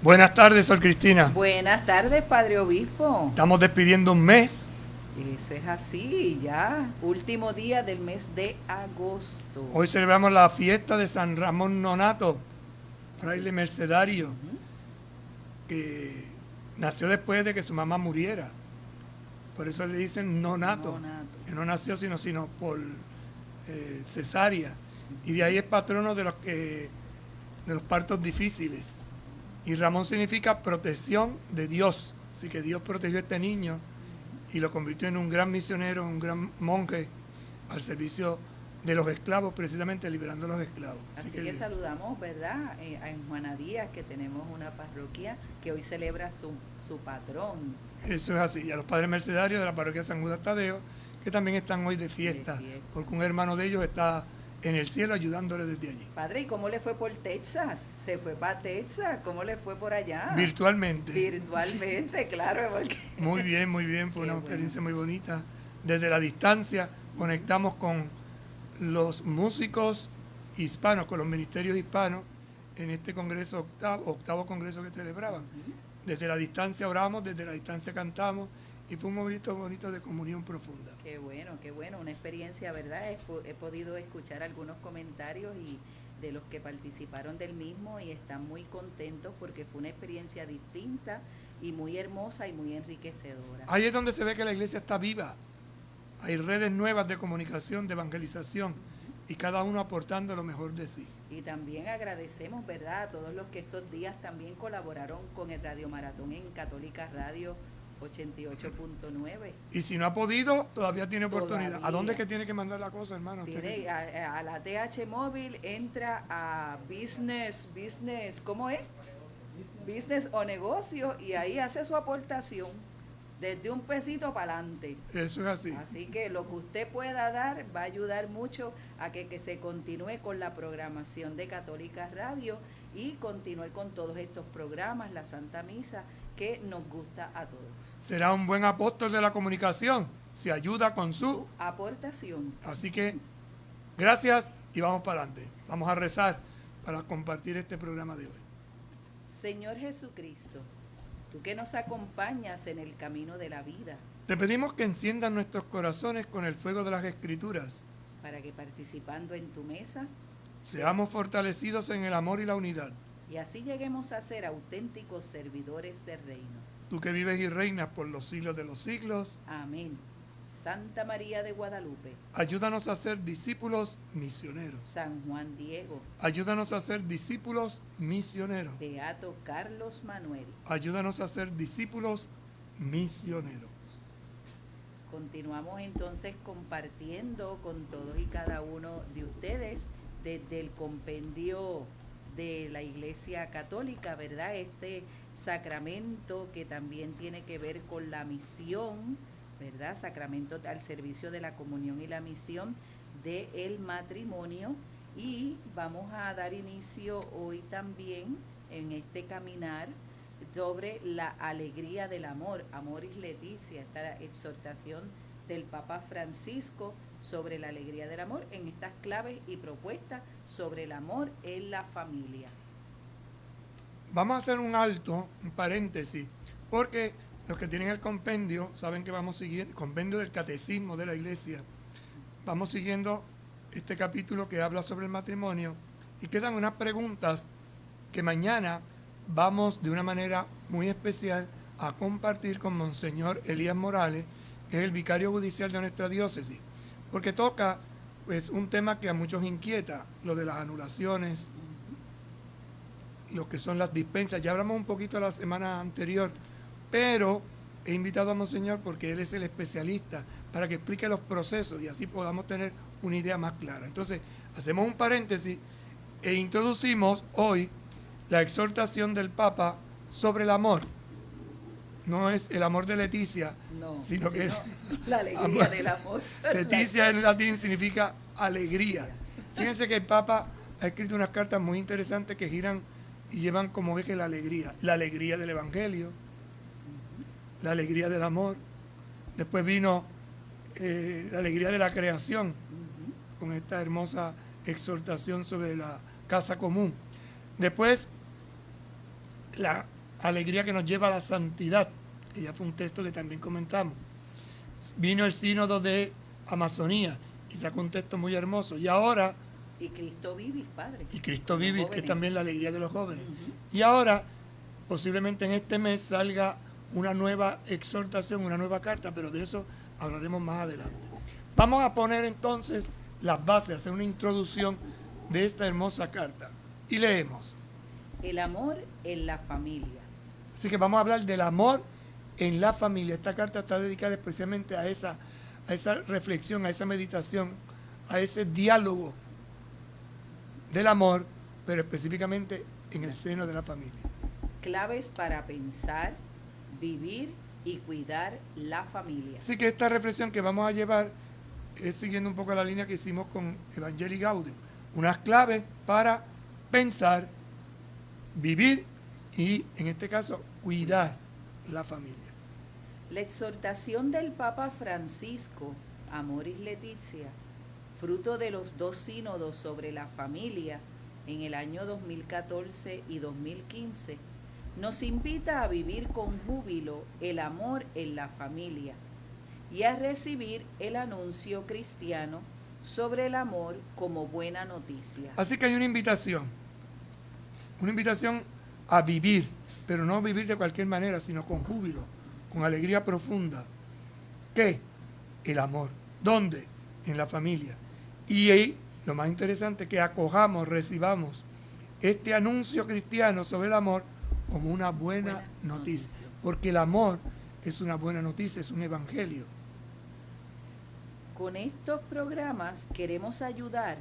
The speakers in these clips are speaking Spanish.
Buenas tardes, Sor Cristina. Buenas tardes, Padre Obispo. Estamos despidiendo un mes. Eso es así, ya. Último día del mes de agosto. Hoy celebramos la fiesta de San Ramón Nonato, fraile mercedario, que nació después de que su mamá muriera. Por eso le dicen nonato, que no nació sino por cesárea. Y de ahí es patrono de los partos difíciles. Y Ramón significa protección de Dios. Así que Dios protegió a este niño y lo convirtió en un gran misionero, un gran monje al servicio de los esclavos, precisamente liberando a los esclavos. Así que saludamos, ¿verdad?, a Juana Díaz, que tenemos una parroquia que hoy celebra su patrón. Eso es así. Y a los padres mercedarios de la parroquia San Judas Tadeo, que también están hoy de fiesta, porque un hermano de ellos está en el cielo ayudándole desde allí. Padre, ¿y cómo le fue por Texas? ¿Se fue para Texas? ¿Cómo le fue por allá? Virtualmente. Virtualmente, claro. Porque... Muy bien. Fue una experiencia muy bonita. Desde la distancia conectamos con los músicos hispanos, con los ministerios hispanos en este congreso, octavo congreso que celebraban. Desde la distancia oramos, desde la distancia cantamos, y fue un momento bonito de comunión profunda. Qué bueno, una experiencia, ¿verdad? He podido escuchar algunos comentarios y de los que participaron del mismo y están muy contentos porque fue una experiencia distinta y muy hermosa y muy enriquecedora. Ahí es donde se ve que la iglesia está viva. Hay redes nuevas de comunicación, de evangelización, y cada uno aportando lo mejor de sí. Y también agradecemos, ¿verdad?, a todos los que estos días también colaboraron con el Radio Maratón en Católica Radio 88.9. Y si no ha podido, todavía tiene oportunidad. ¿A dónde es que tiene que mandar la cosa, hermano? Tiene a la TH Móvil, entra a Business, ¿cómo es? Business o negocio, y ahí hace su aportación desde un pesito para adelante. Eso es así. Así que lo que usted pueda dar va a ayudar mucho a que se continúe con la programación de Católica Radio y continuar con todos estos programas, la Santa Misa, que nos gusta a todos. Será un buen apóstol de la comunicación, si ayuda con su aportación. Así que gracias y vamos para adelante. Vamos a rezar para compartir este programa de hoy. Señor Jesucristo, tú que nos acompañas en el camino de la vida, te pedimos que enciendan nuestros corazones con el fuego de las Escrituras, para que participando en tu mesa seamos fortalecidos en el amor y la unidad, y así lleguemos a ser auténticos servidores del reino. Tú que vives y reinas por los siglos de los siglos. Amén. Santa María de Guadalupe, ayúdanos a ser discípulos misioneros. San Juan Diego, ayúdanos a ser discípulos misioneros. Beato Carlos Manuel, ayúdanos a ser discípulos misioneros. Continuamos entonces compartiendo con todos y cada uno de ustedes desde el compendio de la Iglesia Católica, ¿verdad? Este sacramento que también tiene que ver con la misión, ¿verdad? Sacramento al servicio de la comunión y la misión del matrimonio. Y vamos a dar inicio hoy también en este caminar sobre la alegría del amor, Amoris Laetitia, esta exhortación del Papa Francisco sobre la alegría del amor en estas claves y propuestas sobre el amor en la familia. Vamos a hacer un alto, un paréntesis, porque los que tienen el compendio saben que vamos siguiendo el compendio del Catecismo de la Iglesia. Vamos siguiendo este capítulo que habla sobre el matrimonio y quedan unas preguntas que mañana vamos de una manera muy especial a compartir con Monseñor Elías Morales, que es el vicario judicial de nuestra diócesis, porque toca pues un tema que a muchos inquieta, lo de las anulaciones, lo que son las dispensas. Ya hablamos un poquito la semana anterior, pero he invitado a Monseñor porque él es el especialista para que explique los procesos y así podamos tener una idea más clara. Entonces, hacemos un paréntesis e introducimos hoy la exhortación del Papa sobre el amor. No es el amor de Leticia, sino que es la alegría del amor. Leticia en latín significa alegría. Fíjense que el Papa ha escrito unas cartas muy interesantes que giran y llevan como eje la alegría del Evangelio, la alegría del amor. Después vino la alegría de la creación, con esta hermosa exhortación sobre la casa común. Después, la alegría que nos lleva a la santidad, que ya fue un texto que también comentamos. Vino el sínodo de Amazonía y sacó un texto muy hermoso. Y ahora... Y Cristo Vivis, Padre. Y Cristo Vivis, que es también la alegría de los jóvenes. Uh-huh. Y ahora, posiblemente en este mes salga una nueva exhortación, una nueva carta, pero de eso hablaremos más adelante. Vamos a poner entonces las bases, hacer una introducción de esta hermosa carta. Y leemos. El amor en la familia. Así que vamos a hablar del amor en la familia. Esta carta está dedicada especialmente a esa reflexión, a esa meditación, a ese diálogo del amor, pero específicamente en el seno de la familia. Claves para pensar, vivir y cuidar la familia. Así que esta reflexión que vamos a llevar es siguiendo un poco la línea que hicimos con Evangelii Gaudium. Unas claves para pensar, vivir y, en este caso, cuidar la familia. La exhortación del Papa Francisco, Amoris Laetitia, fruto de los 2 sínodos sobre la familia en el año 2014 y 2015, nos invita a vivir con júbilo el amor en la familia y a recibir el anuncio cristiano sobre el amor como buena noticia. Así que hay una invitación a vivir, pero no vivir de cualquier manera, sino con júbilo, con alegría profunda. ¿Qué? El amor. ¿Dónde? En la familia. Y ahí, lo más interesante, que acojamos, recibamos este anuncio cristiano sobre el amor como una buena noticia. Porque el amor es una buena noticia, es un evangelio. Con estos programas queremos ayudar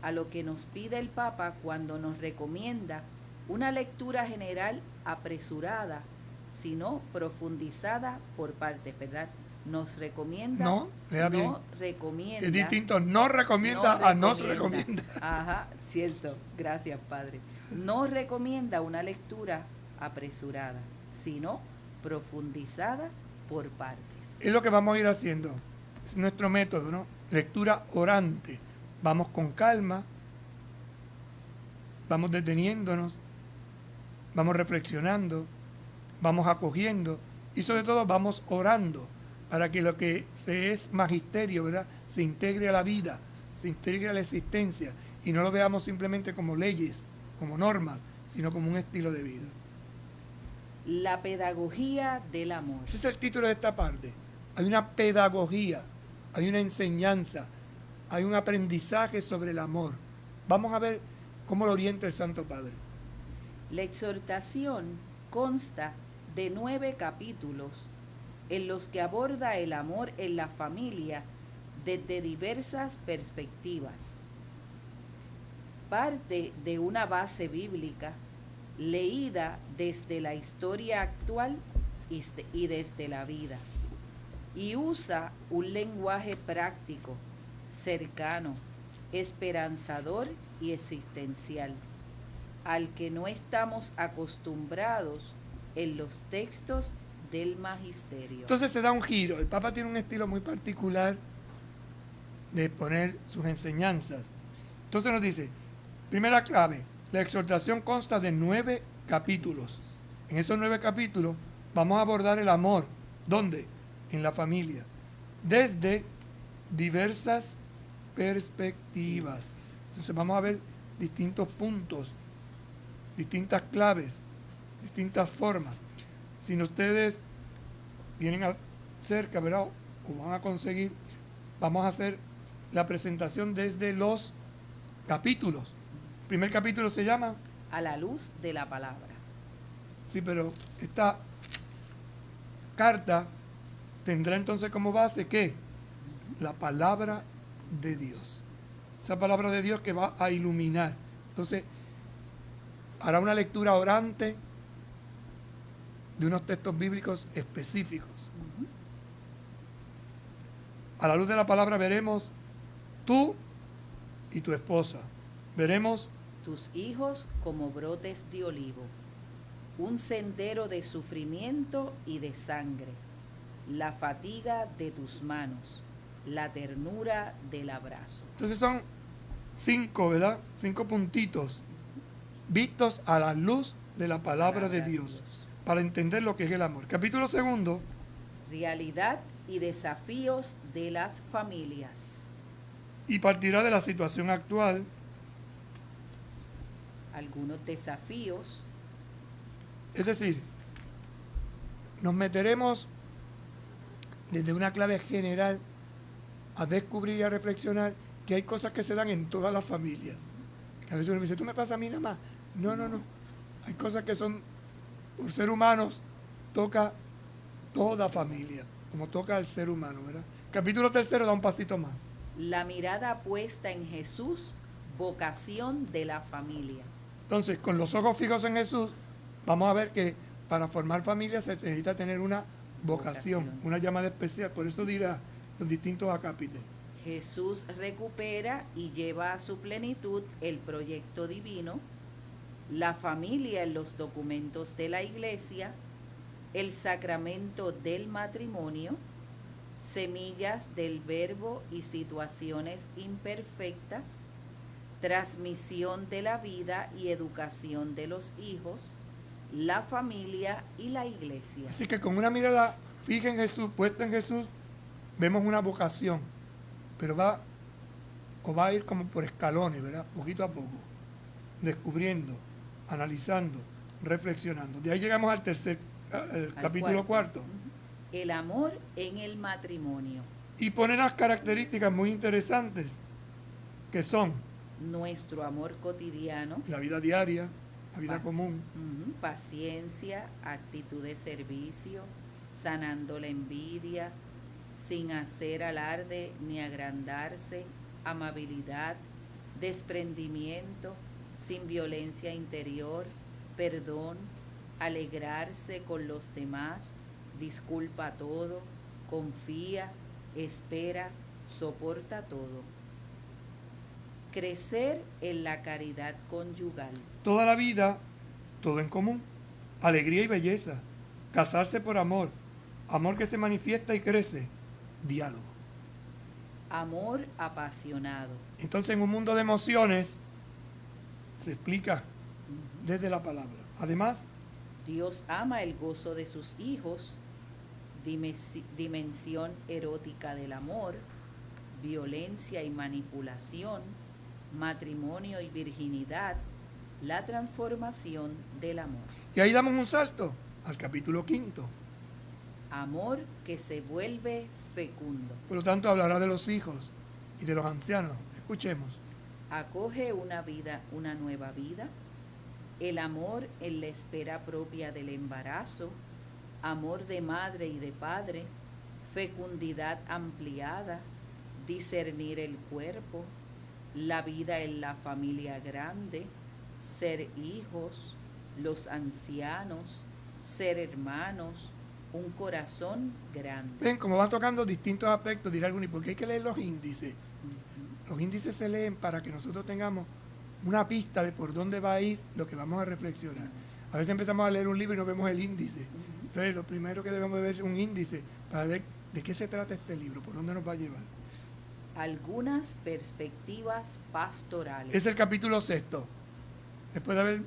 a lo que nos pide el Papa cuando nos recomienda una lectura general apresurada, sino profundizada por partes, ¿verdad? Nos recomienda. No, lea bien. No recomienda. Es distinto, no recomienda a no se recomienda. Ajá, cierto. Gracias, Padre. No recomienda una lectura apresurada, sino profundizada por partes. Es lo que vamos a ir haciendo. Es nuestro método, ¿no? Lectura orante. Vamos con calma, vamos deteniéndonos, vamos reflexionando, vamos acogiendo y sobre todo vamos orando para que lo que se es magisterio, ¿verdad?, se integre a la vida, se integre a la existencia y no lo veamos simplemente como leyes, como normas, sino como un estilo de vida. La pedagogía del amor. Ese es el título de esta parte. Hay una pedagogía, hay una enseñanza, hay un aprendizaje sobre el amor. Vamos a ver cómo lo orienta el Santo Padre. La exhortación consta de 9 capítulos en los que aborda el amor en la familia desde diversas perspectivas. Parte de una base bíblica leída desde la historia actual y desde la vida, y usa un lenguaje práctico, cercano, esperanzador y existencial, al que no estamos acostumbrados en los textos del magisterio. Entonces se da un giro. El Papa tiene un estilo muy particular de exponer sus enseñanzas. Entonces nos dice, primera clave, la exhortación consta de 9 capítulos. En esos 9 capítulos vamos a abordar el amor. ¿Dónde? En la familia. Desde diversas perspectivas. Entonces vamos a ver distintos puntos, distintas claves, distintas formas. Si ustedes vienen cerca, ¿verdad?, o van a conseguir, vamos a hacer la presentación desde los capítulos. El primer capítulo se llama A la luz de la palabra. Sí, pero esta carta tendrá entonces como base ¿qué? La palabra de Dios. Esa palabra de Dios que va a iluminar. Entonces, hará una lectura orante de unos textos bíblicos específicos. A la luz de la palabra veremos tú y tu esposa. Veremos tus hijos como brotes de olivo, un sendero de sufrimiento y de sangre, la fatiga de tus manos, la ternura del abrazo. Entonces son 5, ¿verdad? 5 puntitos vistos a la luz de la palabra de Dios. para entender lo que es el amor. Capítulo segundo, Realidad y desafíos de las familias. y partirá de la situación actual, Algunos desafíos. es decir, nos meteremos desde una clave general a descubrir y a reflexionar que hay cosas que se dan en todas las familias. Que a veces uno me dice, ¿tú me pasas a mí nada más? No. Hay cosas que son, por ser humanos, toca toda familia, como toca al ser humano, ¿verdad? Capítulo tercero da un pasito más. La mirada puesta en Jesús, vocación de la familia. Entonces, con los ojos fijos en Jesús, vamos a ver que para formar familia se necesita tener una vocación, una llamada especial. Por eso dirá los distintos acápites. Jesús recupera y lleva a su plenitud el proyecto divino, la familia en los documentos de la Iglesia, el sacramento del matrimonio, semillas del verbo y situaciones imperfectas, transmisión de la vida y educación de los hijos, la familia y la Iglesia. Así que con una mirada fija en Jesús, puesta en Jesús, vemos una vocación, pero va a ir como por escalones, ¿verdad? Poquito a poco, descubriendo, analizando, reflexionando. De ahí llegamos al capítulo cuarto. El amor en el matrimonio. Y pone unas características muy interesantes, que son Nuestro amor cotidiano. la vida diaria, la vida común. Paciencia, actitud de servicio, sanando la envidia, sin hacer alarde ni agrandarse, amabilidad, desprendimiento, sin violencia interior, perdón, alegrarse con los demás, disculpa todo, confía, espera, soporta todo. Crecer en la caridad conyugal. Toda la vida, todo en común, alegría y belleza, casarse por amor, amor que se manifiesta y crece, diálogo. Amor apasionado. Entonces, en un mundo de emociones, se explica desde la palabra. Además, Dios ama el gozo de sus hijos, dimensión erótica del amor, violencia y manipulación, matrimonio y virginidad, la transformación del amor. y ahí damos un salto al capítulo quinto. Amor que se vuelve fecundo. Por lo tanto, hablará de los hijos y de los ancianos. Escuchemos. Acoge una nueva vida, el amor en la espera propia del embarazo, amor de madre y de padre, fecundidad ampliada, discernir el cuerpo, la vida en la familia grande, ser hijos, los ancianos, ser hermanos, un corazón grande. Ven, como van tocando distintos aspectos, dirá alguno, ¿y por qué hay que leer los índices? Los índices se leen para que nosotros tengamos una pista de por dónde va a ir lo que vamos a reflexionar. A veces empezamos a leer un libro y no vemos el índice. Entonces, lo primero que debemos ver es un índice para ver de qué se trata este libro, por dónde nos va a llevar. Algunas perspectivas pastorales. Es el capítulo sexto. Después de haber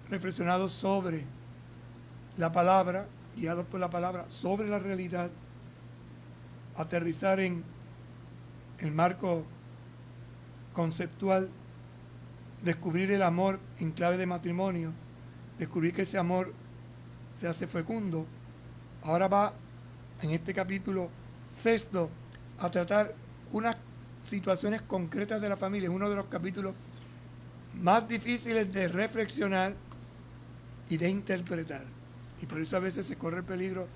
reflexionado sobre la palabra, guiados por la palabra, sobre la realidad, aterrizar en el marco conceptual, descubrir el amor en clave de matrimonio, descubrir que ese amor se hace fecundo. Ahora va, en este capítulo sexto, a tratar unas situaciones concretas de la familia. Es uno de los capítulos más difíciles de reflexionar y de interpretar. Y por eso a veces se corre el peligro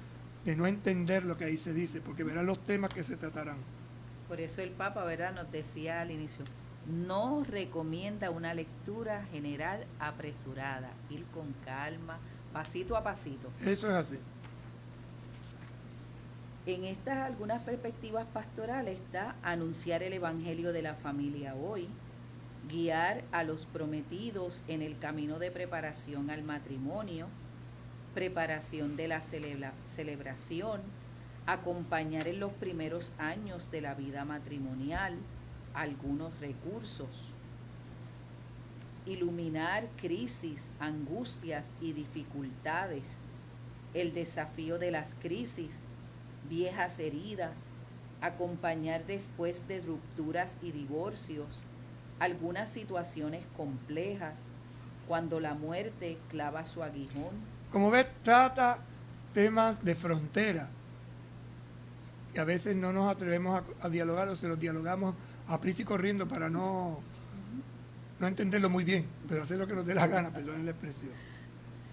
de no entender lo que ahí se dice, porque verán los temas que se tratarán. Por eso el Papa, ¿verdad?, nos decía al inicio, no recomienda una lectura general apresurada, ir con calma, pasito a pasito. Eso es así. En estas algunas perspectivas pastorales está anunciar el Evangelio de la familia hoy, guiar a los prometidos en el camino de preparación al matrimonio, preparación de la celebración, acompañar en los primeros años de la vida matrimonial, algunos recursos, iluminar crisis, angustias y dificultades, el desafío de las crisis, viejas heridas, acompañar después de rupturas y divorcios, algunas situaciones complejas, cuando la muerte clava su aguijón. Como ves, trata temas de frontera, que a veces no nos atrevemos a dialogar o se los dialogamos a prisa y corriendo para no entenderlo muy bien, pero hacer lo que nos dé la gana, perdonen la expresión.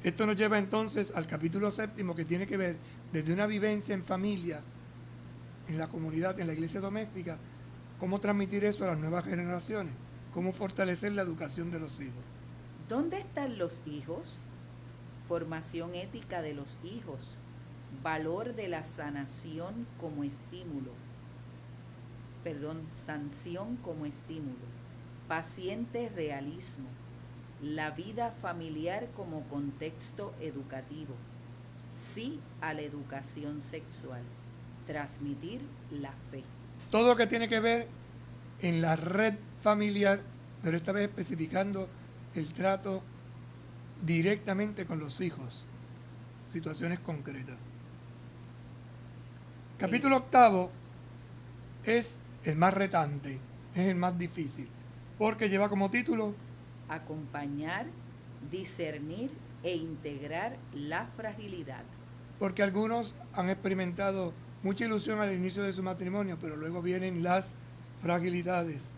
Esto nos lleva entonces al capítulo 7, que tiene que ver desde una vivencia en familia, en la comunidad, en la iglesia doméstica, cómo transmitir eso a las nuevas generaciones, cómo fortalecer la educación de los hijos. ¿Dónde están los hijos? Formación ética de los hijos, valor de la sanación como estímulo, sanción como estímulo, paciente realismo, la vida familiar como contexto educativo, sí a la educación sexual, transmitir la fe. Todo lo que tiene que ver en la red familiar, pero esta vez especificando el trato directamente con los hijos, situaciones concretas. Capítulo 8 es el más retante, es el más difícil, porque lleva como título acompañar, discernir e integrar la fragilidad. Porque algunos han experimentado mucha ilusión al inicio de su matrimonio, pero luego vienen las fragilidades,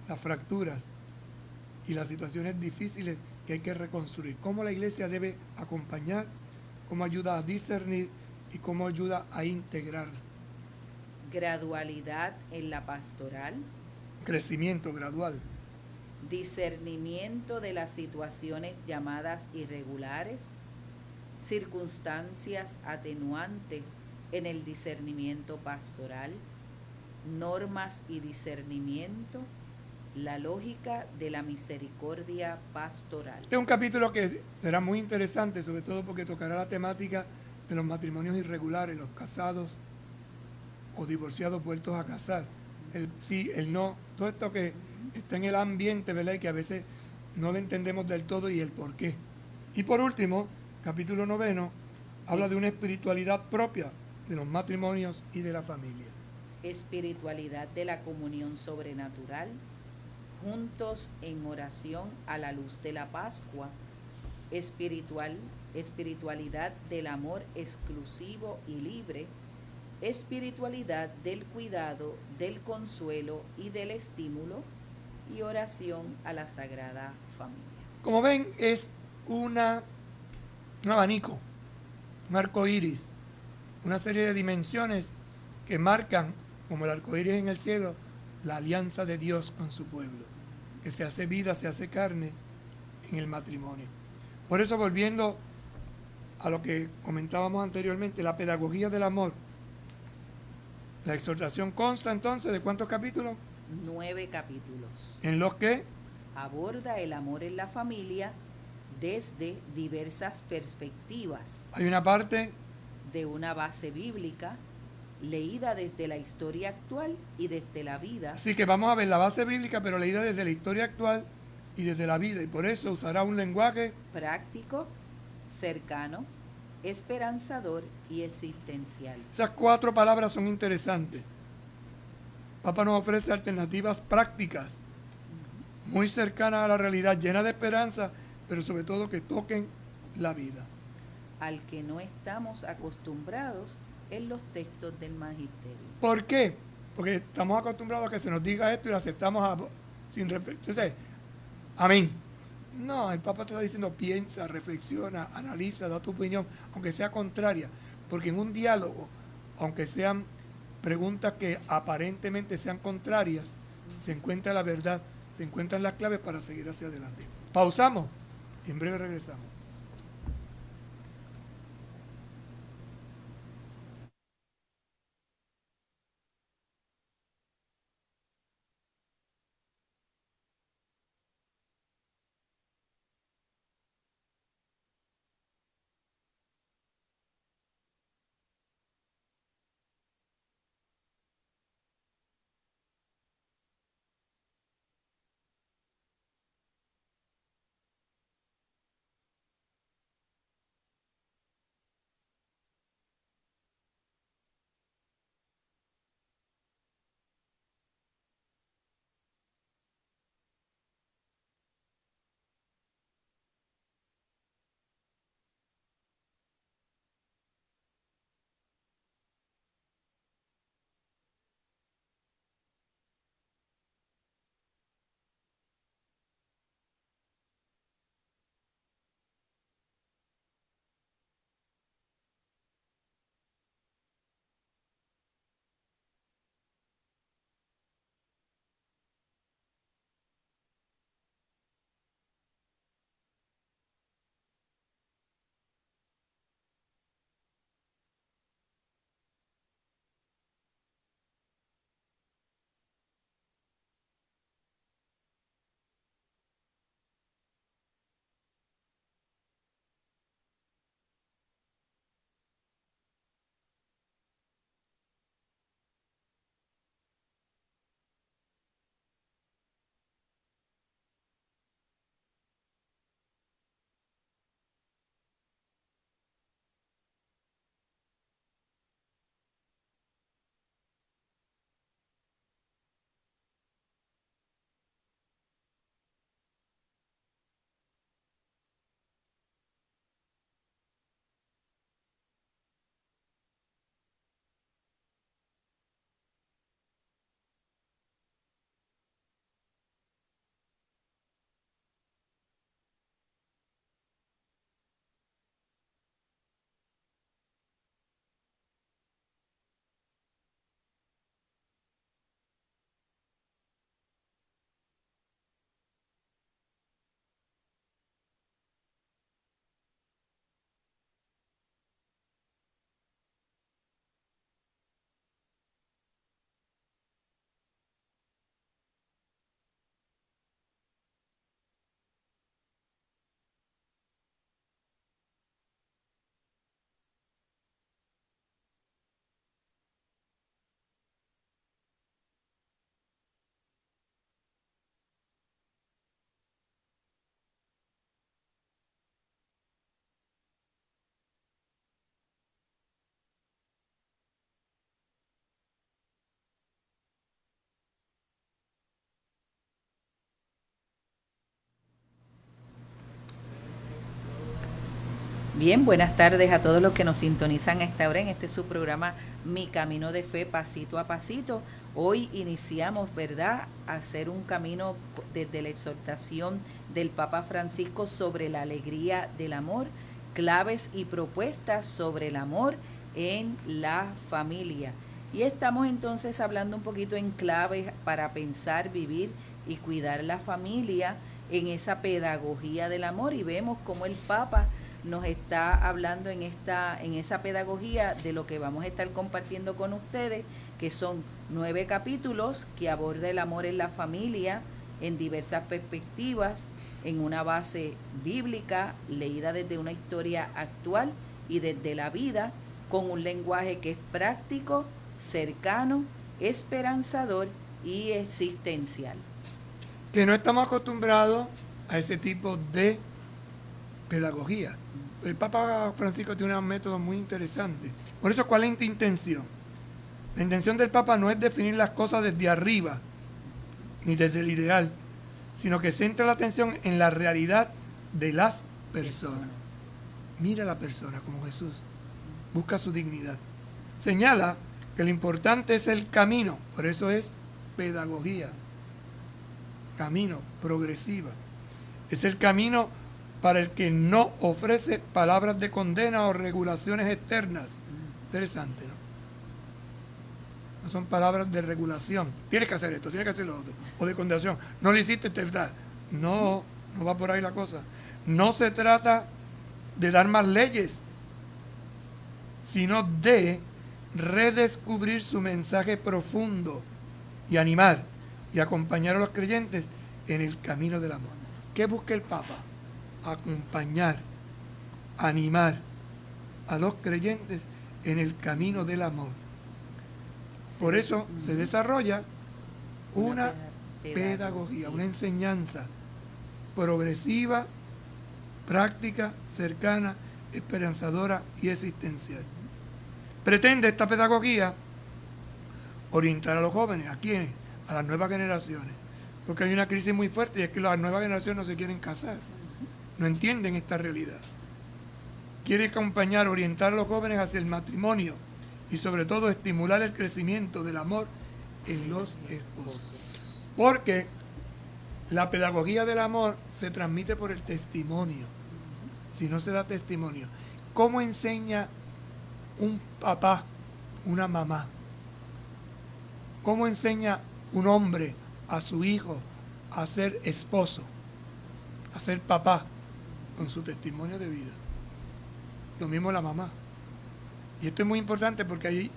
las fracturas y las situaciones difíciles que hay que reconstruir. Cómo la iglesia debe acompañar, cómo ayuda a discernir y cómo ayuda a integrar. Gradualidad en la pastoral. Crecimiento gradual. Discernimiento de las situaciones llamadas irregulares. Circunstancias atenuantes en el discernimiento pastoral. Normas y discernimiento. La lógica de la misericordia pastoral. Este es un capítulo que será muy interesante, sobre todo porque tocará la temática de los matrimonios irregulares, los casados o divorciados vueltos a casar. El sí, el no, todo esto que está en el ambiente, ¿verdad? Y que a veces no lo entendemos del todo y el por qué. Y por último, capítulo 9 habla de una espiritualidad propia de los matrimonios y de la familia. Espiritualidad de la comunión sobrenatural, juntos en oración a la luz de la Pascua, espiritualidad del amor exclusivo y libre, espiritualidad del cuidado, del consuelo y del estímulo, y oración a la Sagrada Familia. Como ven, es un abanico, un arco iris, una serie de dimensiones que marcan, como el arco iris en el cielo, la alianza de Dios con su pueblo, que se hace vida, se hace carne en el matrimonio. Por eso, volviendo a lo que comentábamos anteriormente, la pedagogía del amor, la exhortación consta entonces de ¿cuántos capítulos? 9 capítulos. En los que aborda el amor en la familia desde diversas perspectivas. Hay una parte de una base bíblica leída desde la historia actual y desde la vida. Así que vamos a ver la base bíblica, pero leída desde la historia actual y desde la vida. Y por eso usará un lenguaje práctico, cercano, esperanzador y existencial. Esas 4 palabras son interesantes. Papa nos ofrece alternativas prácticas, muy cercanas a la realidad, llenas de esperanza, pero sobre todo que toquen la vida. Al que no estamos acostumbrados en los textos del magisterio. ¿Por qué? Porque estamos acostumbrados a que se nos diga esto y lo aceptamos sin reflexión. Amén. No, el Papa te está diciendo piensa, reflexiona, analiza, da tu opinión, aunque sea contraria, porque en un diálogo, aunque sean preguntas que aparentemente sean contrarias, se encuentra la verdad, se encuentran las claves para seguir hacia adelante. Pausamos y en breve regresamos. Bien, buenas tardes a todos los que nos sintonizan a esta hora en este su programa Mi Camino de Fe, pasito a pasito. Hoy iniciamos, ¿verdad?, a hacer un camino desde la exhortación del Papa Francisco sobre la alegría del amor, claves y propuestas sobre el amor en la familia. Y estamos entonces hablando un poquito en claves para pensar, vivir y cuidar la familia en esa pedagogía del amor, y vemos cómo el Papa nos está hablando en esa pedagogía de lo que vamos a estar compartiendo con ustedes, que son 9 capítulos que aborda el amor en la familia en diversas perspectivas, en una base bíblica, leída desde una historia actual y desde la vida, con un lenguaje que es práctico, cercano, esperanzador y existencial. Que no estamos acostumbrados a ese tipo de pedagogía. El Papa Francisco tiene un método muy interesante. Por eso, ¿cuál es la intención? La intención del Papa no es definir las cosas desde arriba, ni desde el ideal, sino que centra la atención en la realidad de las personas. Mira a la persona como Jesús, busca su dignidad. Señala que lo importante es el camino, por eso es pedagogía, camino, progresiva. Es el camino para el que no ofrece palabras de condena o regulaciones externas. Interesante, ¿no? No son palabras de regulación. Tienes que hacer esto, tienes que hacer lo otro. O de condenación. No lo hiciste, te da. No, no va por ahí la cosa. No se trata de dar más leyes, sino de redescubrir su mensaje profundo y animar y acompañar a los creyentes en el camino del amor. ¿Qué busca el Papa? Acompañar, animar a los creyentes en el camino del amor. Por eso se desarrolla una pedagogía, una enseñanza progresiva, práctica, cercana, esperanzadora y existencial. Pretende esta pedagogía orientar a los jóvenes. ¿A quiénes? A las nuevas generaciones. Porque hay una crisis muy fuerte y es que las nuevas generaciones no se quieren casar. No entienden esta realidad. Quiere acompañar, orientar a los jóvenes hacia el matrimonio y sobre todo estimular el crecimiento del amor en los esposos. Porque la pedagogía del amor se transmite por el testimonio. Si no se da testimonio, ¿cómo enseña un papá, una mamá? ¿Cómo enseña un hombre a su hijo a ser esposo, a ser papá? Con su testimonio de vida. Lo mismo la mamá. Y esto es muy importante porque hay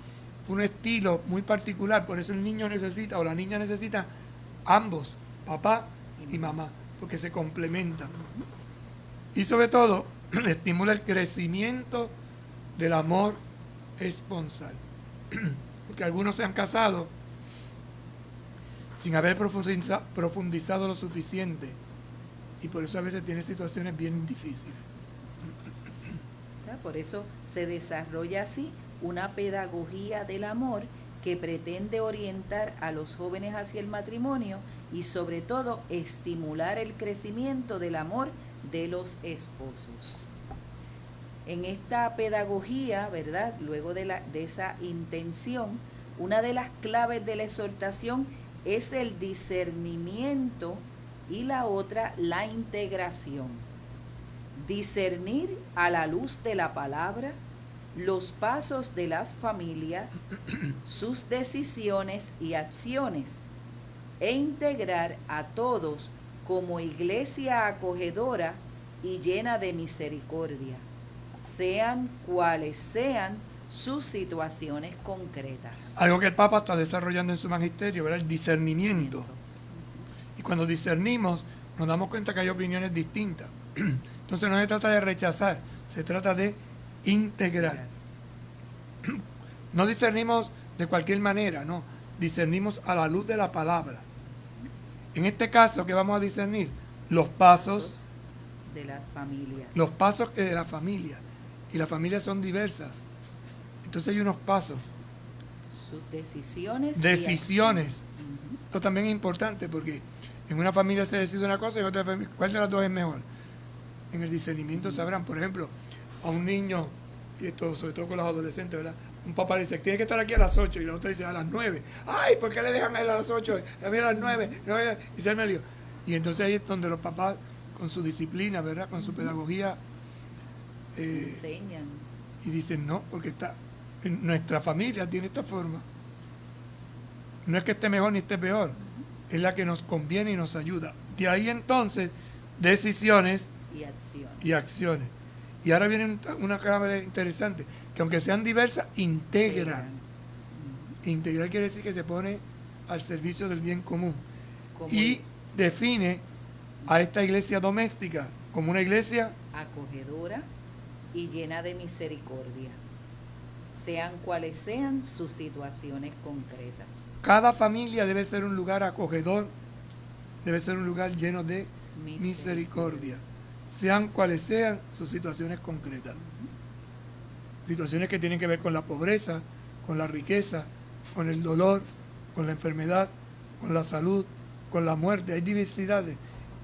un estilo muy particular, por eso el niño necesita o la niña necesita ambos, papá y mamá, porque se complementan. Y sobre todo, estimula el crecimiento del amor esponsal. Porque algunos se han casado sin haber profundizado lo suficiente. Y por eso a veces tiene situaciones bien difíciles. Por eso se desarrolla así una pedagogía del amor que pretende orientar a los jóvenes hacia el matrimonio y sobre todo estimular el crecimiento del amor de los esposos. En esta pedagogía, ¿verdad?, luego de esa intención, una de las claves de la exhortación es el discernimiento y la otra, la integración. Discernir a la luz de la palabra los pasos de las familias, sus decisiones y acciones, e integrar a todos como iglesia acogedora y llena de misericordia, sean cuales sean sus situaciones concretas. Algo que el Papa está desarrollando en su magisterio, ¿verdad? El discernimiento. Y cuando discernimos, nos damos cuenta que hay opiniones distintas. Entonces no se trata de rechazar, se trata de integrar. No discernimos de cualquier manera, no. Discernimos a la luz de la palabra. En este caso, ¿qué vamos a discernir? Los pasos de las familias. Los pasos de la familia. Y las familias son diversas. Entonces hay unos pasos. Sus decisiones. Decisiones. Esto también es importante porque en una familia se decide una cosa y en otra familia, ¿cuál de las dos es mejor? En el discernimiento sabrán, por ejemplo, a un niño, y esto sobre todo con los adolescentes, ¿verdad? Un papá le dice, tiene que estar aquí a las 8, y la otra dice, a las 9. ¡Ay! ¿Por qué le dejan a él a las 8? A mí a las 9. Y se me lío. Y entonces ahí es donde los papás, con su disciplina, ¿verdad? Con su pedagogía, enseñan. y dicen, no, porque nuestra familia tiene esta forma. No es que esté mejor ni esté peor, es la que nos conviene y nos ayuda. De ahí entonces, decisiones y acciones. Y ahora viene una clave interesante, que aunque sean diversas, integran. Integrar quiere decir que se pone al servicio del bien común. Y define a esta iglesia doméstica como una iglesia acogedora y llena de misericordia, sean cuales sean sus situaciones concretas. Cada familia debe ser un lugar acogedor, debe ser un lugar lleno de misericordia, sean cuales sean sus situaciones concretas. Situaciones que tienen que ver con la pobreza, con la riqueza, con el dolor, con la enfermedad, con la salud, con la muerte. Hay diversidades.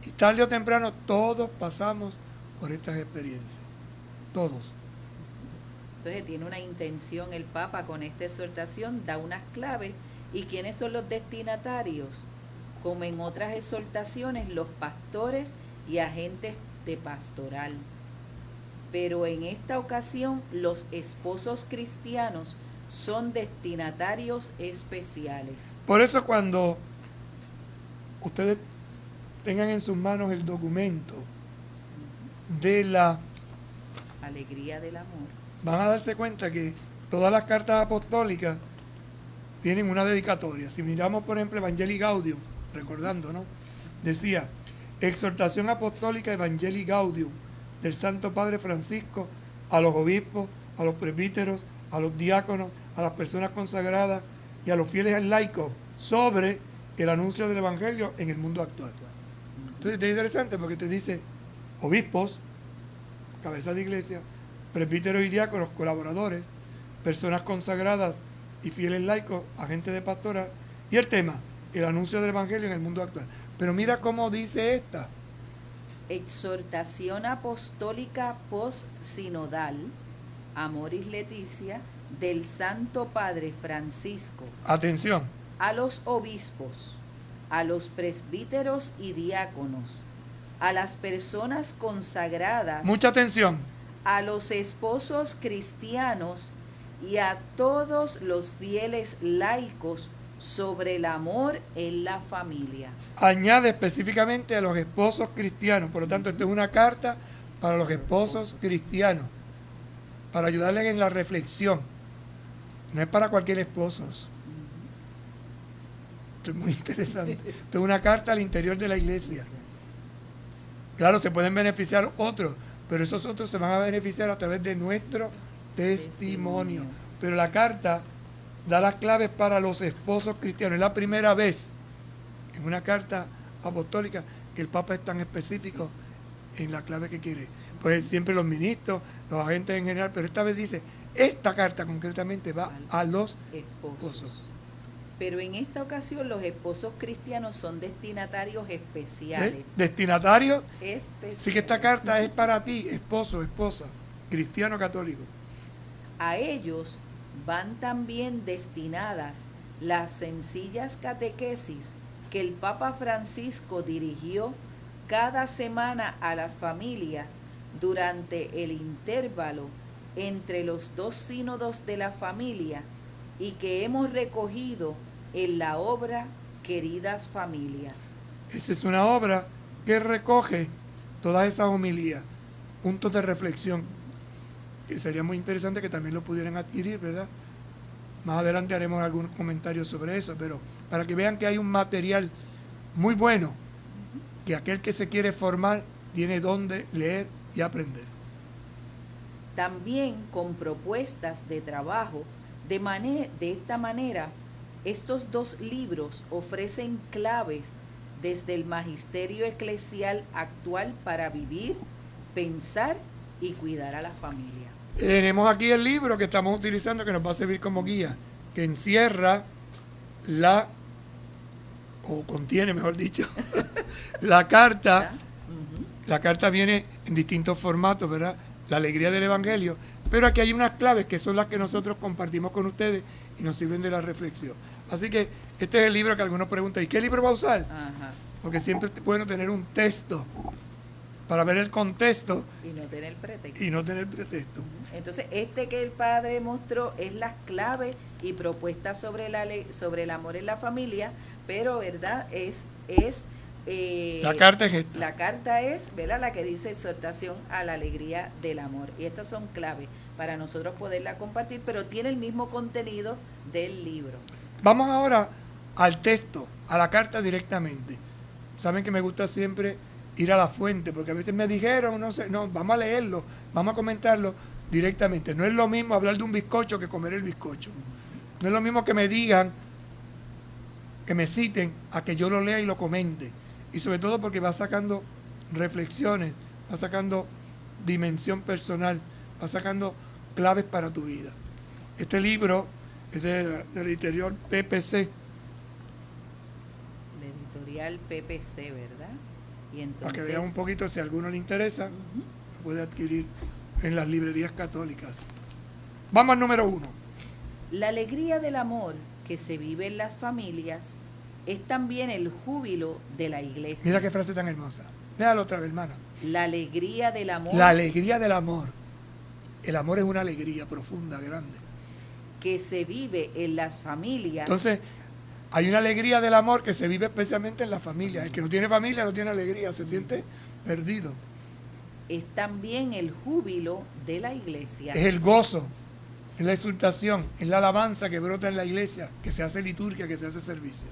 Y tarde o temprano todos pasamos por estas experiencias. Todos. Entonces tiene una intención el Papa con esta exhortación, da unas claves. ¿Y quiénes son los destinatarios? Como en otras exhortaciones, los pastores y agentes de pastoral. Pero en esta ocasión, los esposos cristianos son destinatarios especiales. Por eso cuando ustedes tengan en sus manos el documento de la alegría del amor, van a darse cuenta que todas las cartas apostólicas tienen una dedicatoria. Si miramos, por ejemplo, Evangelii Gaudium, recordando, ¿no? Decía, exhortación apostólica Evangelii Gaudium del Santo Padre Francisco a los obispos, a los presbíteros, a los diáconos, a las personas consagradas y a los fieles laicos sobre el anuncio del Evangelio en el mundo actual. Entonces es interesante porque te dice obispos, cabezas de iglesia, presbíteros y diáconos, colaboradores, personas consagradas y fieles laicos, agentes de pastoral, y el tema, el anuncio del Evangelio en el mundo actual. Pero mira cómo dice esta. Exhortación apostólica post-sinodal, Amoris Laetitia, del Santo Padre Francisco. Atención. A los obispos, a los presbíteros y diáconos, a las personas consagradas. Mucha atención. A los esposos cristianos y a todos los fieles laicos sobre el amor en la familia. Añade específicamente a los esposos cristianos. Por lo tanto, esto es una carta para los esposos cristianos, para ayudarles en la reflexión. No es para cualquier esposo. Esto es muy interesante. Esto es una carta al interior de la iglesia. Claro, se pueden beneficiar otros, pero esos otros se van a beneficiar a través de nuestro testimonio. Pero la carta da las claves para los esposos cristianos. Es la primera vez en una carta apostólica que el Papa es tan específico en la clave que quiere. Pues siempre los ministros, los agentes en general, pero esta vez dice, esta carta concretamente va a los esposos. Pero en esta ocasión los esposos cristianos son destinatarios especiales. ¿Destinatarios? Especiales. Así que esta carta es para ti, esposo, esposa, cristiano católico. A ellos van también destinadas las sencillas catequesis que el Papa Francisco dirigió cada semana a las familias durante el intervalo entre los dos sínodos de la familia y que hemos recogido en la obra Queridas Familias. Esa es una obra que recoge todas esas homilías, puntos de reflexión, que sería muy interesante que también lo pudieran adquirir, ¿verdad? Más adelante haremos algún comentario sobre eso, pero para que vean que hay un material muy bueno, que aquel que se quiere formar tiene donde leer y aprender. También con propuestas de trabajo, de esta manera, estos dos libros ofrecen claves desde el magisterio eclesial actual para vivir, pensar y cuidar a la familia. Tenemos aquí el libro que estamos utilizando que nos va a servir como guía, que encierra contiene, mejor dicho, la carta. La carta viene en distintos formatos, ¿verdad? la alegría del Evangelio, pero aquí hay unas claves que son las que nosotros compartimos con ustedes y nos sirven de la reflexión. Así que este es el libro que algunos preguntan, ¿y qué libro va a usar? Ajá. Porque siempre es bueno tener un texto para ver el contexto Y no tener pretexto. y no tener pretexto. Entonces, este que el padre mostró es las claves y propuestas sobre la ley, sobre el amor en la familia, pero verdad La carta es esta. la carta es, ¿verdad?, la que dice exhortación a la alegría del amor. Y estas son claves para nosotros poderla compartir, pero tiene el mismo contenido del libro. Vamos ahora al texto, a la carta directamente. Saben que me gusta siempre ir a la fuente, porque a veces me dijeron, no sé, no, vamos a leerlo, vamos a comentarlo directamente. No es lo mismo hablar de un bizcocho que comer el bizcocho. No es lo mismo que me digan, que me citen, a que yo lo lea y lo comente. Y sobre todo porque va sacando reflexiones, va sacando dimensión personal, va sacando claves para tu vida. Este libro es del editorial PPC. La editorial PPC, ¿verdad? Y entonces, Para que vean un poquito, si a alguno le interesa, lo puede adquirir en las librerías católicas. Vamos al número 1. la alegría del amor que se vive en las familias es también el júbilo de la iglesia. Mira qué frase tan hermosa. Léalo otra vez, hermano. La alegría del amor La alegría del amor. El amor es una alegría profunda, grande. que se vive en las familias Entonces, hay una alegría del amor que se vive especialmente en la familia. El que no tiene familia no tiene alegría, se siente perdido. es también el júbilo de la iglesia. Es el gozo, es la exultación, es la alabanza que brota en la iglesia, que se hace liturgia, que se hace servicios.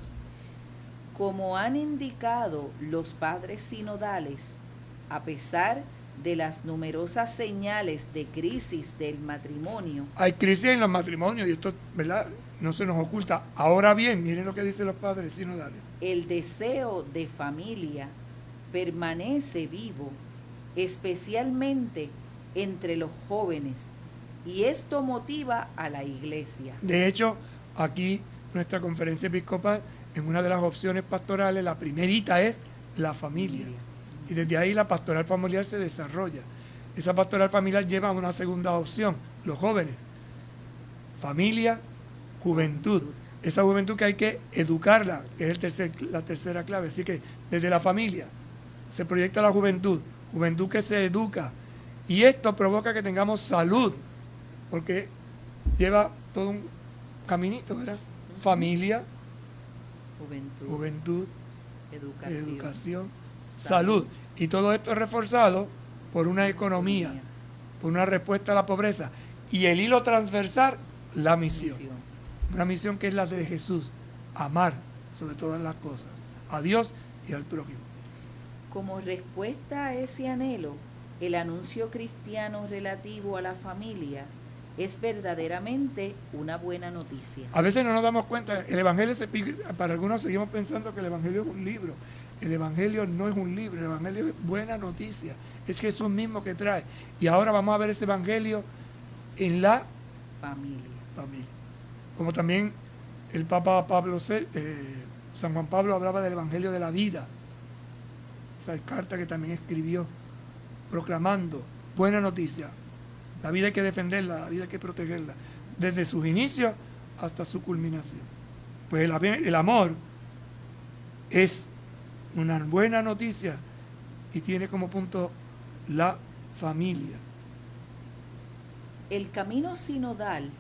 Como han indicado los padres sinodales, a pesar de las numerosas señales de crisis del matrimonio, Hay crisis en los matrimonios y esto, ¿verdad?, no se nos oculta. Ahora bien, miren lo que dicen los padres sinodales. el deseo de familia permanece vivo, especialmente entre los jóvenes, y esto motiva a la iglesia. De hecho, aquí nuestra conferencia episcopal, en una de las opciones pastorales, la primerita es la familia. Y desde ahí la pastoral familiar se desarrolla. Esa pastoral familiar lleva a una segunda opción, los jóvenes. Familia, juventud. Esa juventud que hay que educarla, que es la tercera clave. Así que desde la familia se proyecta la juventud, juventud que se educa. Y esto provoca que tengamos salud, porque lleva todo un caminito, ¿verdad? Familia, juventud, educación, salud. Y todo esto es reforzado por una economía, por una respuesta a la pobreza. Y el hilo transversal, la misión. Una misión que es la de Jesús, amar sobre todas las cosas, a Dios y al prójimo. Como respuesta a ese anhelo, el anuncio cristiano relativo a la familia es verdaderamente una buena noticia. A veces no nos damos cuenta, el Evangelio para algunos seguimos pensando que el Evangelio es un libro. El Evangelio no es un libro, el Evangelio es buena noticia. Es Jesús mismo que trae. Y ahora vamos a ver ese Evangelio en la Familia. Como también el Papa San Juan Pablo hablaba del Evangelio de la vida. Esa carta que también escribió, proclamando buena noticia. La vida hay que defenderla, la vida hay que protegerla, desde sus inicios hasta su culminación. Pues el amor es una buena noticia y tiene como punto la familia. El camino sinodal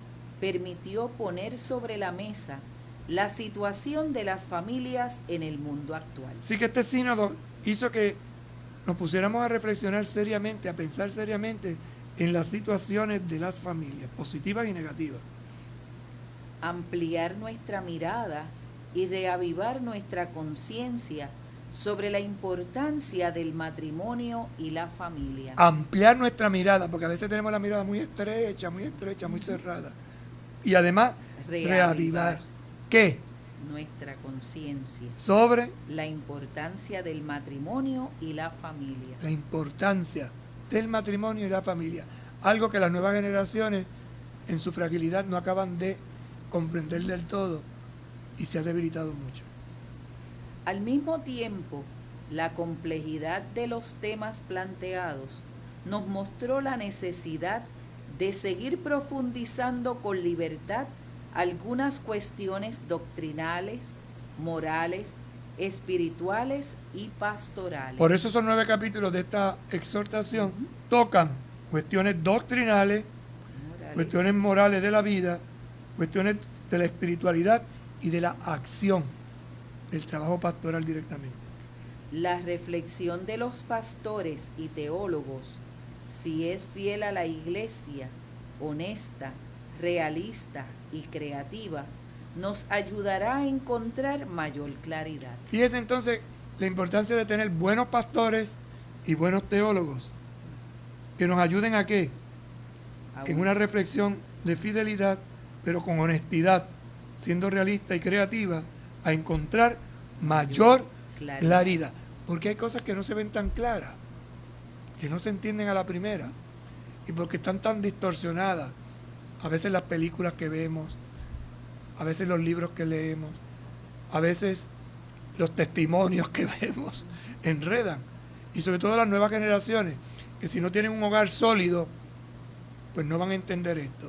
permitió poner sobre la mesa la situación de las familias en el mundo actual. Así que este sínodo hizo que nos pusiéramos a reflexionar seriamente, a pensar seriamente en las situaciones de las familias, positivas y negativas. Ampliar nuestra mirada y reavivar nuestra conciencia sobre la importancia del matrimonio y la familia. Ampliar nuestra mirada, porque a veces tenemos la mirada muy estrecha, muy cerrada. Y además, reavivar. ¿Qué? Nuestra conciencia Sobre la importancia del matrimonio y la familia. la importancia del matrimonio y la familia. Algo que las nuevas generaciones, en su fragilidad, no acaban de comprender del todo y se ha debilitado mucho. Al mismo tiempo, la complejidad de los temas planteados nos mostró la necesidad de seguir profundizando con libertad algunas cuestiones doctrinales, morales, espirituales y pastorales. Por eso esos 9 capítulos de esta exhortación tocan cuestiones doctrinales, cuestiones morales de la vida, cuestiones de la espiritualidad y de la acción del trabajo pastoral directamente. La reflexión de los pastores y teólogos, si es fiel a la iglesia, honesta, realista y creativa, nos ayudará a encontrar mayor claridad. Fíjate entonces la importancia de tener buenos pastores y buenos teólogos que nos ayuden a qué? En una reflexión de fidelidad, pero con honestidad, siendo realista y creativa, a encontrar mayor claridad. Porque hay cosas que no se ven tan claras, que no se entienden a la primera, y porque están tan distorsionadas. A veces las películas que vemos, a veces los libros que leemos, a veces los testimonios que vemos, enredan. Y sobre todo las nuevas generaciones, que si no tienen un hogar sólido, pues no van a entender esto.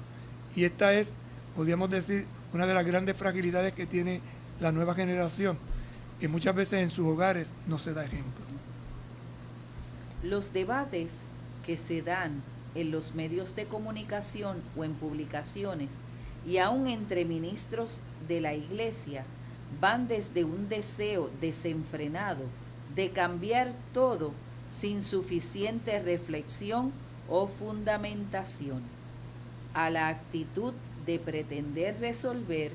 Y esta es, podríamos decir, una de las grandes fragilidades que tiene la nueva generación, que muchas veces en sus hogares no se da ejemplo. Los debates que se dan en los medios de comunicación o en publicaciones y aún entre ministros de la iglesia van desde un deseo desenfrenado de cambiar todo sin suficiente reflexión o fundamentación, a la actitud de pretender resolver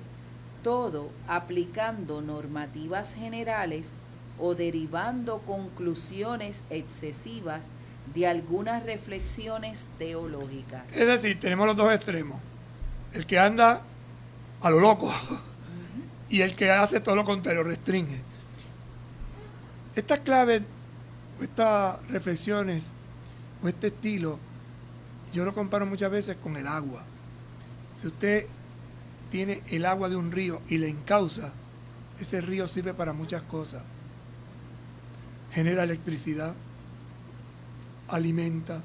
todo aplicando normativas generales o derivando conclusiones excesivas de algunas reflexiones teológicas. Es decir, tenemos los dos extremos. El que anda a lo loco y el que hace todo lo contrario, restringe. Estas claves, estas reflexiones o este estilo, yo lo comparo muchas veces con el agua. Si usted tiene el agua de un río y le encausa, ese río sirve para muchas cosas. Genera electricidad, alimenta,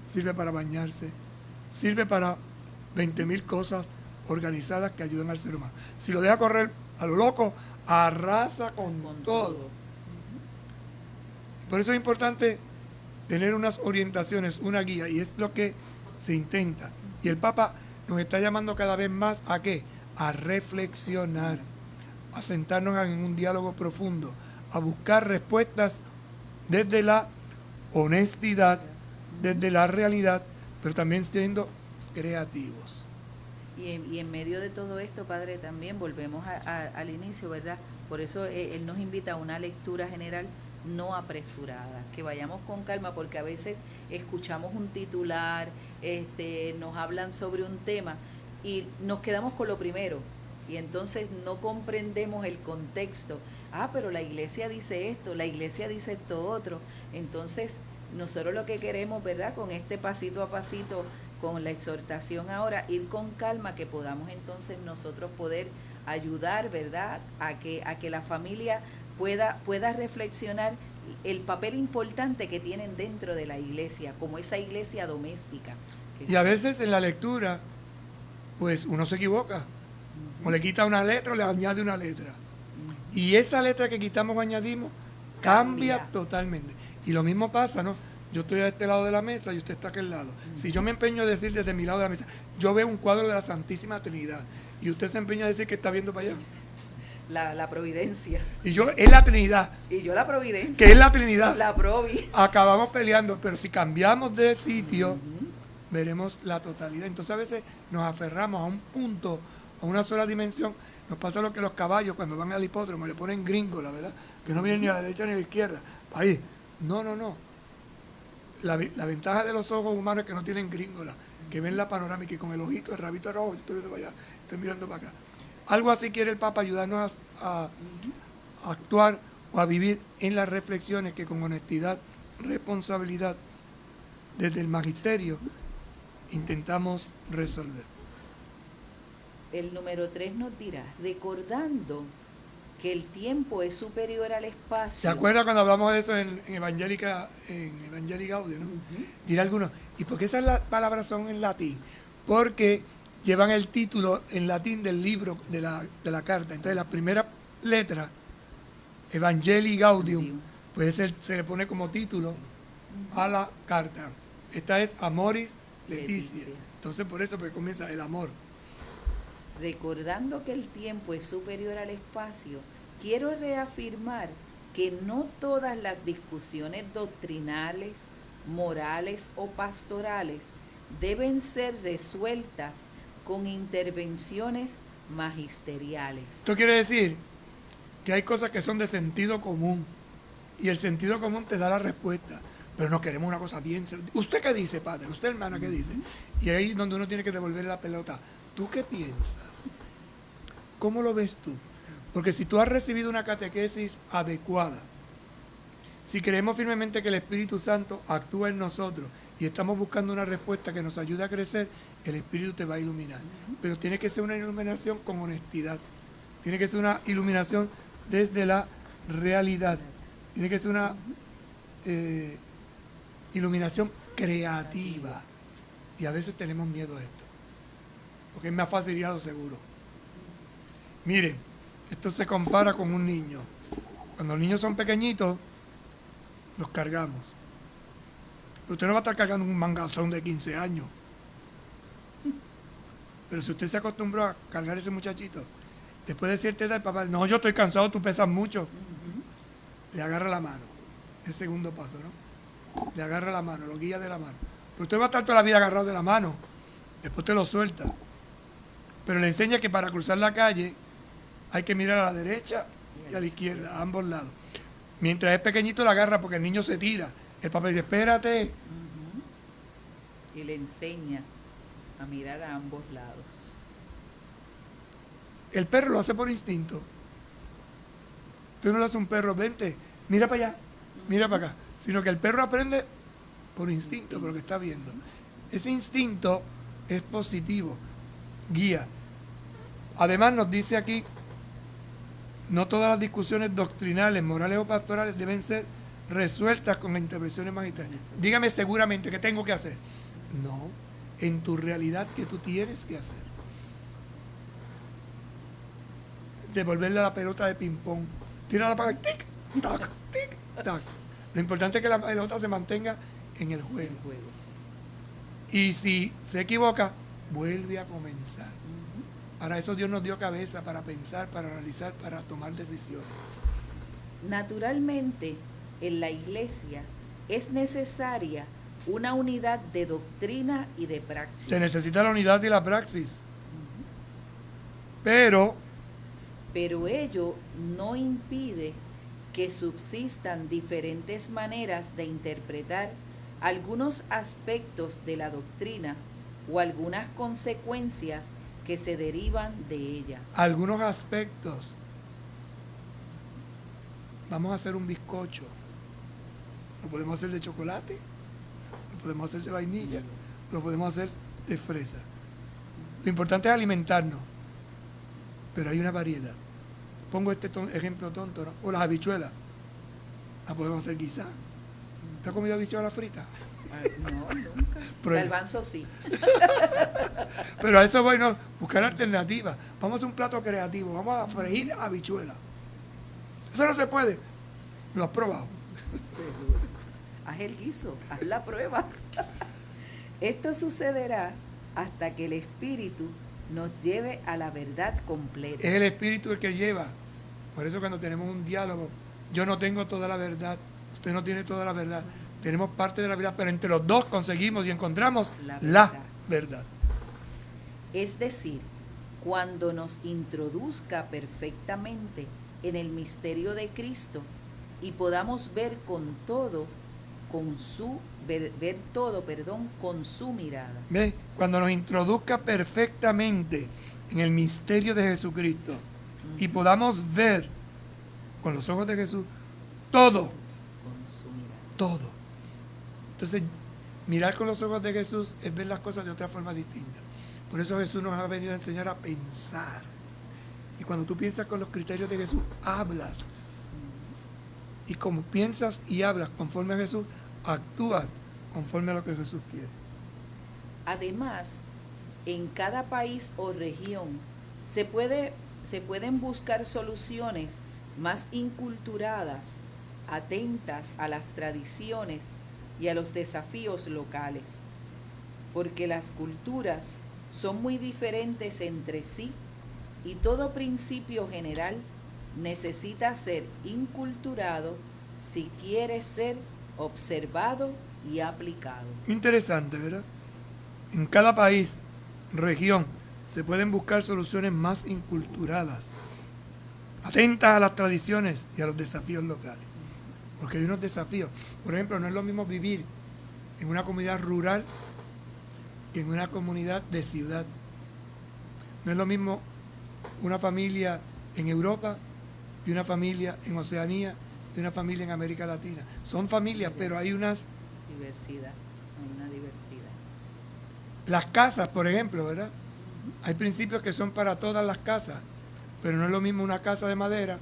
sirve para bañarse, sirve para 20,000 cosas organizadas que ayudan al ser humano. Si lo deja correr a lo loco, arrasa con todo. Por eso es importante tener unas orientaciones, una guía, y es lo que se intenta. Y el Papa nos está llamando cada vez más ¿a qué? A reflexionar, a sentarnos en un diálogo profundo, a buscar respuestas desde la honestidad, desde la realidad, pero también siendo creativos. Y en medio de todo esto, Padre, también volvemos al inicio, ¿verdad? Por eso Él nos invita a una lectura general no apresurada, que vayamos con calma, porque a veces escuchamos un titular, nos hablan sobre un tema y nos quedamos con lo primero y entonces no comprendemos el contexto. Pero la iglesia dice esto, la iglesia dice esto otro. Entonces nosotros lo que queremos, ¿verdad?, con este pasito a pasito, con la exhortación ahora, ir con calma, que podamos entonces nosotros poder ayudar, ¿verdad?, a que la familia pueda reflexionar el papel importante que tienen dentro de la iglesia, como esa iglesia doméstica. Y a veces en la lectura, pues uno se equivoca, o le quita una letra o le añade una letra. Y esa letra que quitamos o añadimos cambia totalmente. Y lo mismo pasa, ¿no? Yo estoy a este lado de la mesa y usted está a aquel lado. Si yo me empeño a decir desde mi lado de la mesa, yo veo un cuadro de la Santísima Trinidad, y usted se empeña a decir que está viendo para allá. La providencia. Y yo, es la Trinidad. Y yo la providencia. Que es la Trinidad. La provi. Acabamos peleando, pero si cambiamos de sitio, veremos la totalidad. Entonces a veces nos aferramos a un punto, a una sola dimensión. Nos pasa lo que los caballos cuando van al hipódromo le ponen gringola, ¿verdad? Que no vienen ni a la derecha ni a la izquierda. Ahí. No. La ventaja de los ojos humanos es que no tienen gringola, que ven la panorámica y con el ojito, el rabito rojo, yo estoy viendo para allá, estoy mirando para acá. Algo así quiere el Papa, ayudarnos a actuar o a vivir en las reflexiones que con honestidad, responsabilidad, desde el magisterio, intentamos resolver. El número 3 nos dirá, recordando que el tiempo es superior al espacio. ¿Se acuerda cuando hablamos de eso en Evangelica Gaudium, ¿no? Dirá algunos, ¿y por qué esas palabras son en latín? Porque llevan el título en latín del libro, de la carta. Entonces la primera letra, Evangelii Gaudium, pues se le pone como título a la carta. Esta es Amoris Laetitia. Entonces por eso pues comienza el amor. Recordando que el tiempo es superior al espacio, quiero reafirmar que no todas las discusiones doctrinales, morales o pastorales deben ser resueltas con intervenciones magisteriales. Esto quiere decir que hay cosas que son de sentido común y el sentido común te da la respuesta, pero no queremos una cosa bien. ¿Usted qué dice, padre? ¿Usted, hermana, qué dice? Y ahí es donde uno tiene que devolver la pelota. ¿Tú qué piensas? ¿Cómo lo ves tú? Porque si tú has recibido una catequesis adecuada, si creemos firmemente que el Espíritu Santo actúa en nosotros y estamos buscando una respuesta que nos ayude a crecer, el Espíritu te va a iluminar. Pero tiene que ser una iluminación con honestidad. Tiene que ser una iluminación desde la realidad. Tiene que ser una iluminación creativa. Y a veces tenemos miedo a esto. Porque es más fácil ir a lo seguro. Miren, esto se compara con un niño. Cuando los niños son pequeñitos, los cargamos. Pero usted no va a estar cargando un mangazón de 15 años. Pero si usted se acostumbró a cargar a ese muchachito, después de cierta edad, el papá, no, yo estoy cansado, tú pesas mucho. Le agarra la mano. El segundo paso, ¿no? Le agarra la mano, lo guía de la mano. Pero usted va a estar toda la vida agarrado de la mano. Después te lo suelta. Pero le enseña que para cruzar la calle hay que mirar a la derecha y a la izquierda, a ambos lados. Mientras es pequeñito, la agarra porque el niño se tira. El papá dice, espérate. Y le enseña a mirar a ambos lados. El perro lo hace por instinto. Tú no le haces a un perro, vente, mira para allá, mira para acá. Sino que el perro aprende por instinto, por lo que está viendo. Ese instinto es positivo, guía. Además nos dice aquí, no todas las discusiones doctrinales, morales o pastorales deben ser resueltas con intervenciones magistrales. Dígame seguramente qué tengo que hacer. No, en tu realidad que tú tienes que hacer. Devolverle la pelota de ping-pong. Tírala para acá, tic, tac, tic, tac. Lo importante es que la pelota se mantenga en el juego. Y si se equivoca, vuelve a comenzar. Para eso Dios nos dio cabeza, para pensar, para analizar, para tomar decisiones. Naturalmente, en la iglesia es necesaria una unidad de doctrina y de praxis. Se necesita la unidad y la praxis. Pero ello no impide que subsistan diferentes maneras de interpretar algunos aspectos de la doctrina o algunas consecuencias que se derivan de ella. Algunos aspectos. Vamos a hacer un bizcocho. Lo podemos hacer de chocolate, lo podemos hacer de vainilla, lo podemos hacer de fresa. Lo importante es alimentarnos, pero hay una variedad. Pongo este ejemplo tonto, ¿no? O las habichuelas. Las podemos hacer guisadas. ¿Te has comido habichuelas fritas? No, nunca. Garbanzo sí. Pero a eso voy, no, buscar alternativas. Vamos a hacer un plato creativo, vamos a freír habichuelas. Eso no se puede. Lo has probado. Haz el guiso, haz la prueba. Esto sucederá hasta que el Espíritu nos lleve a la verdad completa. Es el Espíritu el que lleva. Por eso cuando tenemos un diálogo, yo no tengo toda la verdad, usted no tiene toda la verdad. Tenemos parte de la verdad, pero entre los dos conseguimos y encontramos la verdad. Es decir, cuando nos introduzca perfectamente en el misterio de Cristo y podamos ver todo con su mirada. ¿Ve? Cuando nos introduzca perfectamente en el misterio de Jesucristo y podamos ver con los ojos de Jesús todo. Todo. Entonces, mirar con los ojos de Jesús es ver las cosas de otra forma distinta. Por eso Jesús nos ha venido a enseñar a pensar Y cuando tú piensas con los criterios de Jesús, hablas. Y como piensas y hablas conforme a Jesús, actúas conforme a lo que Jesús quiere. Además, en cada país o región se pueden buscar soluciones más inculturadas, atentas a las tradiciones y a los desafíos locales, porque las culturas son muy diferentes entre sí y todo principio general necesita ser inculturado si quiere ser observado y aplicado. Interesante, ¿verdad? En cada país, región, se pueden buscar soluciones más inculturadas, atentas a las tradiciones y a los desafíos locales. Porque hay unos desafíos. Por ejemplo, no es lo mismo vivir en una comunidad rural que en una comunidad de ciudad. No es lo mismo una familia en Europa y una familia en Oceanía y una familia en América Latina. Son familias, pero hay unas... Diversidad, hay una diversidad. Las casas, por ejemplo, ¿verdad? Hay principios que son para todas las casas, pero no es lo mismo una casa de madera,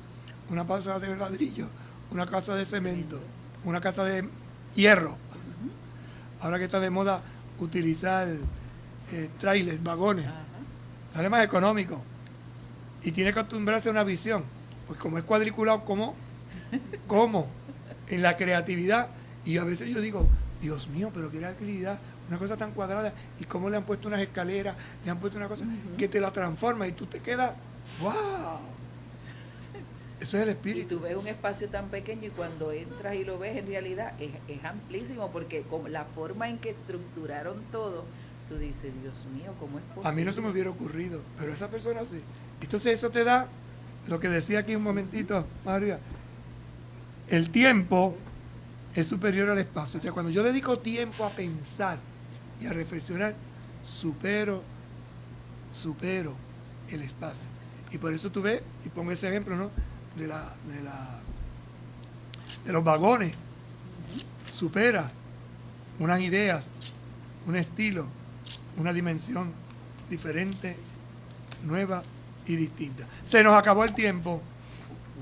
una casa de ladrillo, una casa de cemento, una casa de hierro. Ahora que está de moda utilizar trailers, vagones, sale más económico y tiene que acostumbrarse a una visión. Pues como es cuadriculado, ¿cómo? En la creatividad. Y a veces yo digo, Dios mío, pero qué creatividad, una cosa tan cuadrada, y cómo le han puesto unas escaleras, le han puesto una cosa que te la transforma y tú te quedas, ¡wow! Eso es el espíritu. Y tú ves un espacio tan pequeño y cuando entras y lo ves en realidad es amplísimo, porque con la forma en que estructuraron todo, tú dices, Dios mío, ¿cómo es posible? A mí no se me hubiera ocurrido, pero esa persona sí. Entonces eso te da lo que decía aquí un momentito, María, el tiempo es superior al espacio. O sea, cuando yo dedico tiempo a pensar y a reflexionar, supero el espacio. Y por eso tú ves, y pongo ese ejemplo, ¿no? De los vagones. Supera unas ideas, un estilo, una dimensión diferente, nueva y distinta. Se nos acabó el tiempo.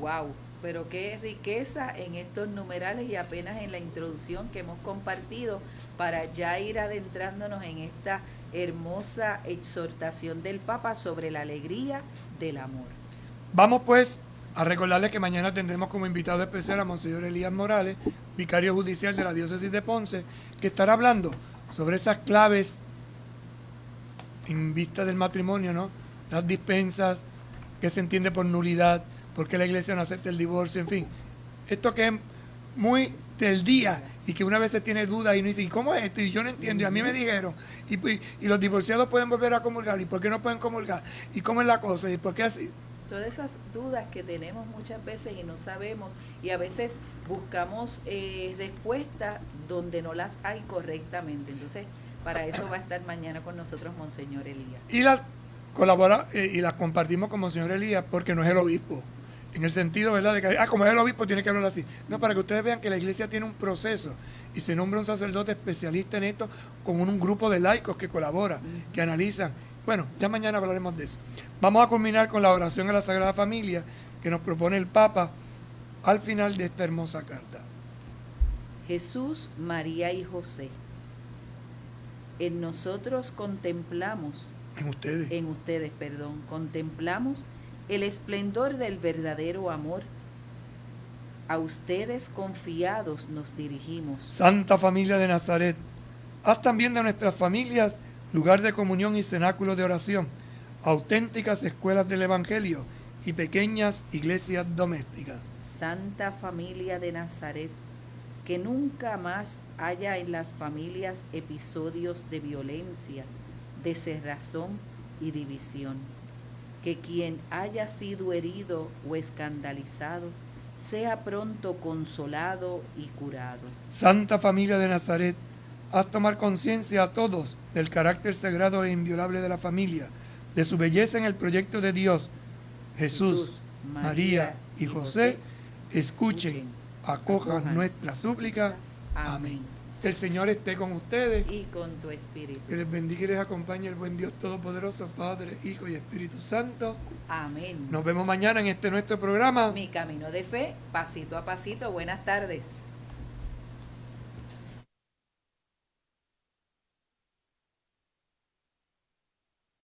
¡Wow! Pero qué riqueza en estos numerales y apenas en la introducción que hemos compartido para ya ir adentrándonos en esta hermosa exhortación del Papa sobre la alegría del amor. Vamos pues a recordarles que mañana tendremos como invitado especial a Monseñor Elías Morales, vicario judicial de la diócesis de Ponce, que estará hablando sobre esas claves en vista del matrimonio, ¿no? Las dispensas, qué se entiende por nulidad, por qué la iglesia no acepta el divorcio, en fin. Esto que es muy del día y que una vez se tiene dudas y no dice, ¿y cómo es esto? Y yo no entiendo, y a mí me dijeron, y los divorciados pueden volver a comulgar, ¿y por qué no pueden comulgar? ¿Y cómo es la cosa? ¿Y por qué así? Todas esas dudas que tenemos muchas veces y no sabemos, y a veces buscamos respuestas donde no las hay correctamente. Entonces, para eso va a estar mañana con nosotros Monseñor Elías. Y las compartimos con Monseñor Elías porque no es el obispo. En el sentido, ¿verdad? De que, como es el obispo, tiene que hablar así. No, para que ustedes vean que la iglesia tiene un proceso y se nombra un sacerdote especialista en esto con un grupo de laicos que colabora, que analizan. Bueno, ya mañana hablaremos de eso. Vamos a culminar con la oración a la Sagrada Familia que nos propone el Papa al final de esta hermosa carta. Jesús, María y José, en nosotros contemplamos, contemplamos el esplendor del verdadero amor. A ustedes confiados nos dirigimos. Santa Familia de Nazaret, haz también de nuestras familias lugar de comunión y cenáculo de oración, auténticas escuelas del Evangelio y pequeñas iglesias domésticas. Santa Familia de Nazaret, que nunca más haya en las familias episodios de violencia, de cerrazón y división. Que quien haya sido herido o escandalizado sea pronto consolado y curado. Santa Familia de Nazaret, haz tomar conciencia a todos del carácter sagrado e inviolable de la familia, de su belleza en el proyecto de Dios. Jesús, María y José, escuchen, acojan nuestra súplica. Amén. Que el Señor esté con ustedes. Y con tu espíritu. Que les bendiga y les acompañe el buen Dios Todopoderoso, Padre, Hijo y Espíritu Santo. Amén. Nos vemos mañana en este nuestro programa. Mi camino de fe, pasito a pasito. Buenas tardes.